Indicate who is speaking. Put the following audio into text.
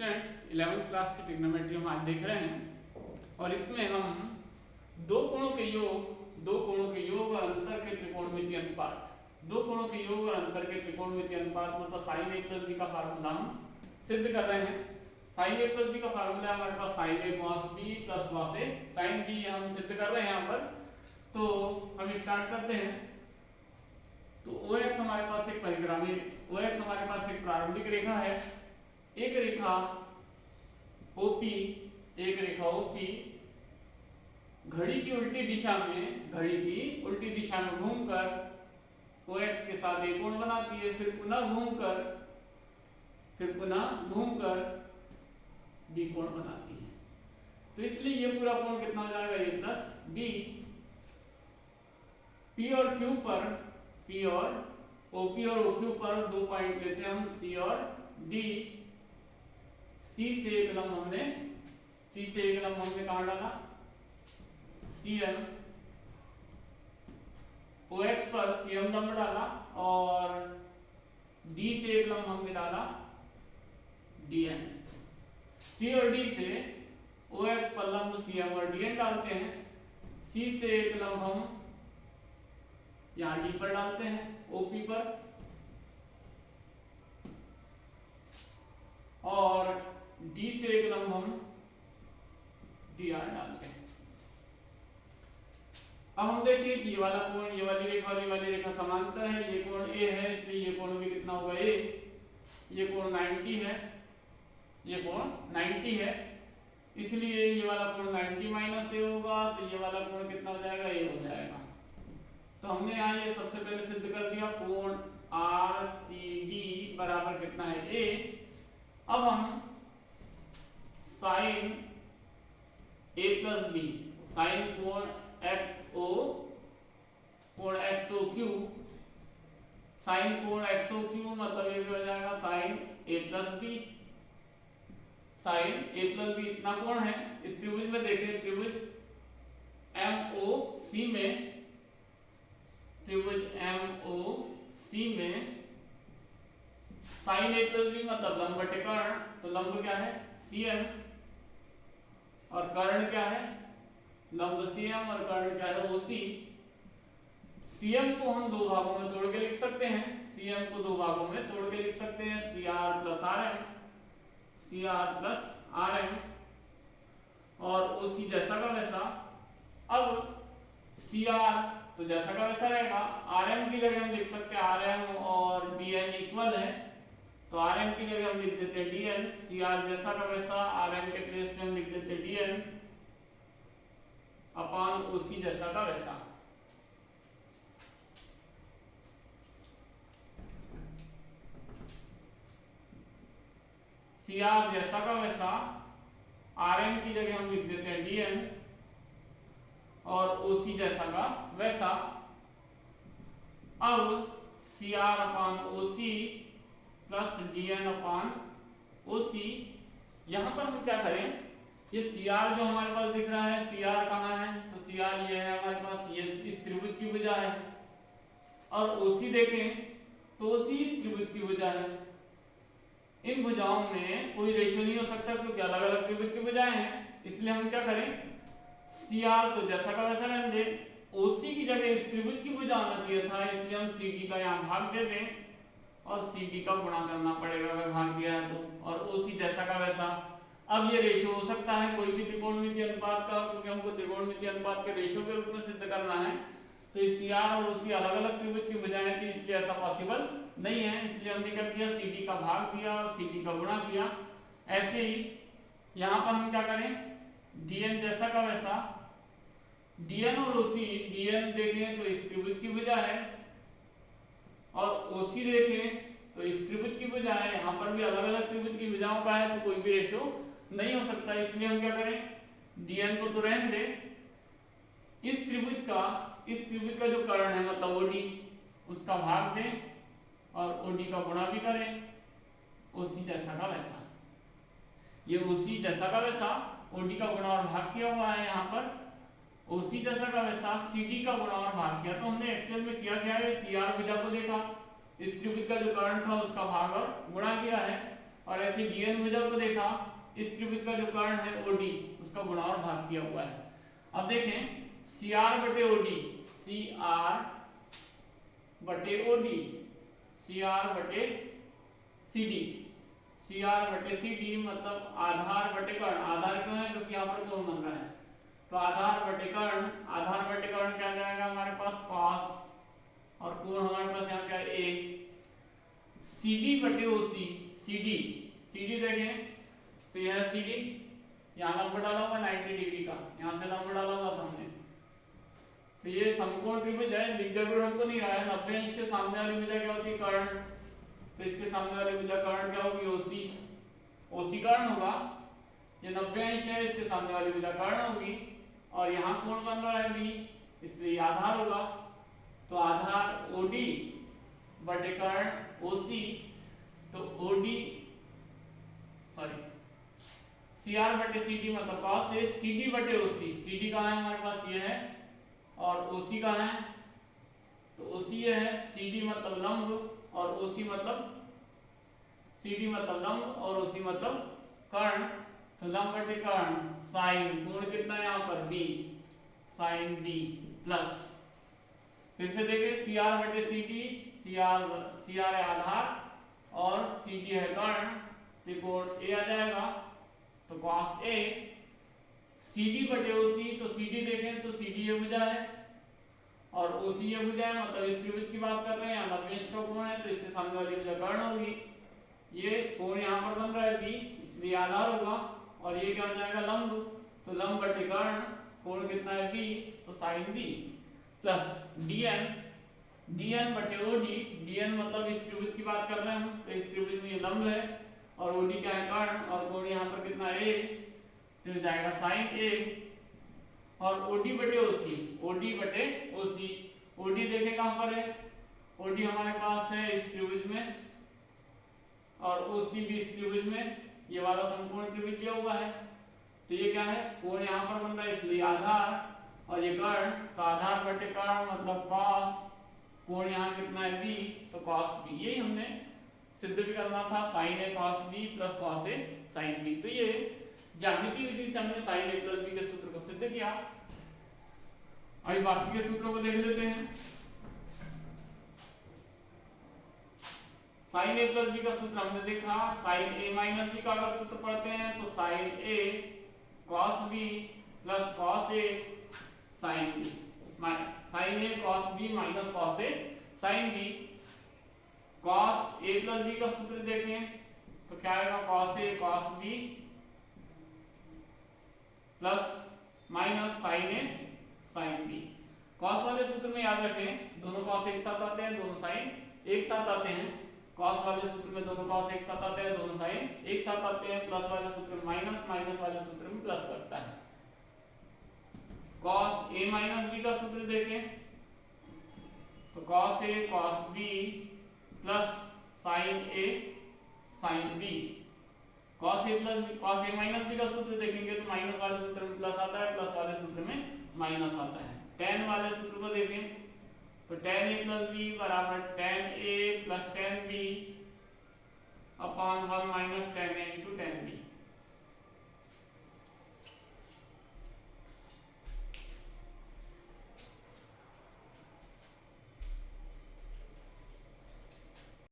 Speaker 1: Students 11th class की trigonometry हम आज देख रहे हैं और इसमें हम दो कोणों के योग और अंतर के त्रिकोणमितीय अनुपात, दो कोणों के योग और अंतर के त्रिकोणमितीय अनुपात मतलब sin a + b का फार्मूला हम सिद्ध कर रहे हैं। sin a + b का फार्मूला है हमारे पास sin a cos b + cos a sin b हम सिद्ध कर रहे हैं यहाँ पर। तो हम स्टार्ट करते हैं। तो OX हमारे पास एक परिक्रामी OX हमारे पास एक प्रारंभिक रेखा है, एक रेखा OP, एक रेखा OP घड़ी की उल्टी दिशा में घूमकर OX के साथ एक कोण बनाती है, फिर पुनः घूमकर B कोण बनाती है। तो इसलिए ये पूरा कोण कितना हो जाएगा, A प्लस B। P और OP और OQ पर दो पॉइंट लेते हैं हम C और D। C से एक लंब हमने कहाँ डाला, CM। OX पर CM लंब डाला और D से एक लंब हमने डाला DN। C और D से OX पर लंब CM और DN डालते हैं। C से एक लंब हम यहाँ D पर डालते हैं, OP पर, और D से एक लंब हम DR डालते हैं। अब हम देखिए कि ये वाला कोण, ये वाली रेखा और ये वाली रेखा समांतर है। ये कोण A है, इसलिए ये कोण भी कितना होगा A। ये कोण 90 है, ये कोण 90 है, इसलिए ये वाला कोण 90 - A होगा। तो ये वाला कोण कितना हो जाएगा, A हो जाएगा। तो हमने यहाँ ये सबसे पहले सिद्ध कर दिया, कोण RCD बराबर कितना है, A। अब हम sin A + B, sin कोण XOQ, sin कोण XOQ मतलब ये हो जाएगा sin A + B। sin A + B इतना कोण है। इस त्रिभुज में देखें, त्रिभुज MOC में sin A + B मतलब लंब बटे कर्ण। तो लंब क्या है, CM, और कर्ण क्या है, लंब CM, और कर्ण क्या है, OC। CM को हम दो भागों में तोड़ के लिख सकते हैं, CR + RM, और OC जैसा का वैसा। अब CR तो जैसा का वैसा रहेगा, RM की जगह हम लिख सकते हैं RM और DN इक्वल है, तो RM की जगह हम लिख देते हैं DN। CR जैसा का वैसा, RM के प्लेस पे हम लिख देते हैं DN अपॉन OC जैसा का वैसा। CR जैसा का वैसा, RM की जगह हम लिख देते हैं DN और OC जैसा का वैसा। अब CR upon OC plus DN upon OC। यहां पर हम क्या करें, ये CR जो हमारे पास दिख रहा है, CR कहाँ है, तो CR ये है हमारे पास, ये इस त्रिभुज की भुजा है, और OC देखें तो OC इस त्रिभुज की भुजा है। इन भुजाओं में कोई रेशियो नहीं हो सकता क्योंकि अलग अलग त्रिभुज की भुजाएं हैं। इसलिए हम क्या करें, CR तो जैसा का वैसा रहने दे, OC की जगह इस त्रिभुज की भुजा आना चाहिए था, इसलिए हम CD का यहाँ भाग दे दें और CD का गुणा करना पड़ेगा अगर भाग दिया है तो, और OC जैसा का वैसा। अब ये रेशियो हो सकता है कोई भी त्रिकोणमितीय अनुपात का, क्योंकि हमको त्रिकोणमितीय अनुपात के रेशियो के रूप में सिद्ध करना है। तो इस CR और OC अलग अलग त्रिभुज की भुजाएं थी, इसलिए ऐसा पॉसिबल नहीं है। इसलिए हमने क्या किया, CD का भाग दिया और CD का गुणा किया। ऐसे ही यहाँ पर हम क्या करें, DN जैसा का वैसा, DN और OC, DN देखें तो इस त्रिभुज की भुजा है और OC देखें तो इस त्रिभुज की भुजा है। यहाँ पर भी अलग अलग त्रिभुज की भुजाओं का है, तो कोई भी रेशियो नहीं हो सकता। इसलिए हम क्या करें, DN को तो रहने दें, इस त्रिभुज का जो कर्ण है मतलब OD, उसका भाग दें और OD का गुणा भी करें, OC जैसा का वैसा। ये OC जैसा का वैसा, OD का गुणा और भाग किया हुआ है यहाँ पर, OC जैसा का वैसा CD का गुणा और भाग किया। तो हमने एक्चुअल में किया है, CR भुजा को देखा, इस त्रिभुज का जो कर्ण था उसका भाग और गुणा किया है। और ऐसे डीएन भुजा को देखा, इस त्रिभुज का जो कर्ण है ओडी उसका गुणा और भाग किया हुआ है। अब देखें CR बटे ओडी, CR बटे ओडी, CR बटे CD, CR बटे CD मतलब आधार बटे कर्ण। आधार क्यों है? क्योंकि यहाँ पर कोण बन रहा है, तो आधार बटे कर्ण, आधार बटे कर्ण क्या जाएगा हमारे पास cos, और कोण हमारे पास यहाँ क्या है A, CD बटे OC, CD देखें तो यह CD, यहाँ लंब डाला हुआ 90 डिग्री का, यहाँ से लंब डाला हुआ था हमने, तो ये समकोण त्रिभुज है, लिख जरूर हमको नहीं रहा है। 90 अंश के सामने वाली भुजा क्या होती है? कर्ण, तो इसके सामने वाली भुजा कर्ण क्या होगी? OC कर्ण होगा। ये 90 अंश है, इसके सामने वाली भुजा कर्ण होगी, और यहाँ कोण बन रहा है B, इसलिए आधार होगा। तो आधार OD बटे कर्ण OC, तो OD CR बटे CD मतलब cos से CD बटे OC, CD कहाँ है हमारे पास? ये है, और OC कहाँ है? तो OC ये है, CD मतलब लंब और OC मतलब CD मतलब लंब और OC मतलब कर्ण, तो लंब बटे कर्ण साइन, गुण कितना है यहाँ पर? B, साइन B प्लस, फिर से देखें CR बटे CD, CR है आधार और CD है कर्ण, त्रिकोण A आ जाएगा, तो cos A, CD बटे OC, तो CD देखें तो CD ये भुजा है और OC ये भुजा है, मतलब इस त्रिभुज की बात कर रहे हैं, 90 अंश का कोण है, तो इसके सामने वाली भुजा कर्ण होगी। ये कोण यहाँ पर बन रहा है B, इसलिए आधार होगा, और ये क्या हो जाएगा? लंब, तो लंब बटे कर्ण, कोण कितना है B, तो साइन B प्लस DN बटे OD, DN मतलब इस त्रिभुज की बात कर रहे हैं हम, तो इस त्रिभुज में ये लंब है और OD क्या है? कर्ण, और कोण यहाँ पर कितना है? A, तो जाएगा साइन A, और OD बटे OC, OD देखें कहाँ पर है? OD हमारे पास है इस त्रिभुज में, और OC भी इस त्रिभुज में, ये वाला समकोण त्रिभुज दिया हुआ है, तो ये क्या है? कोण यहाँ पर बन रहा है, इसलिए आधार, और ये कर्ण, तो आधार बटे कर्ण मतलब cos, कोण यहाँ कितना है? B, तो cos B, यही हमने सिद्ध भी करना था, sin A cos B plus cos A sin B। तो ये ज्यामितीय विधि से हमने sin A प्लस B के सूत्र को सिद्ध किया। अभी बाकी के सूत्रों को देख लेते हैं। sin A प्लस B का सूत्र हमने देखा, sin A माइनस B का अगर सूत्र पढ़ते हैं तो sin A cos B plus cos A sin B, sin A cos B minus cos A sin B। cos A plus B का सूत्र देखें तो क्या आएगा? cos A cos B plus minus sin A sin B। cos वाले सूत्र में याद रखें, दोनों cos एक साथ आते हैं, दोनों sin एक साथ आते हैं। cos वाले सूत्र में दोनों cos एक साथ आते हैं, दोनों sin एक साथ आते हैं। प्लस वाले सूत्र में माइनस, माइनस वाले सूत्र में प्लस करता है। cos A माइनस B का सूत्र देखें तो cos A cos B plus sin A sin B। cos A minus B का सूत्र देखेंगे तो माइनस वाले सूत्र में प्लस आता है, प्लस वाले सूत्र में माइनस आता है। tan वाले सूत्र को देखें तो tan A प्लस B बराबर tan A plus tan B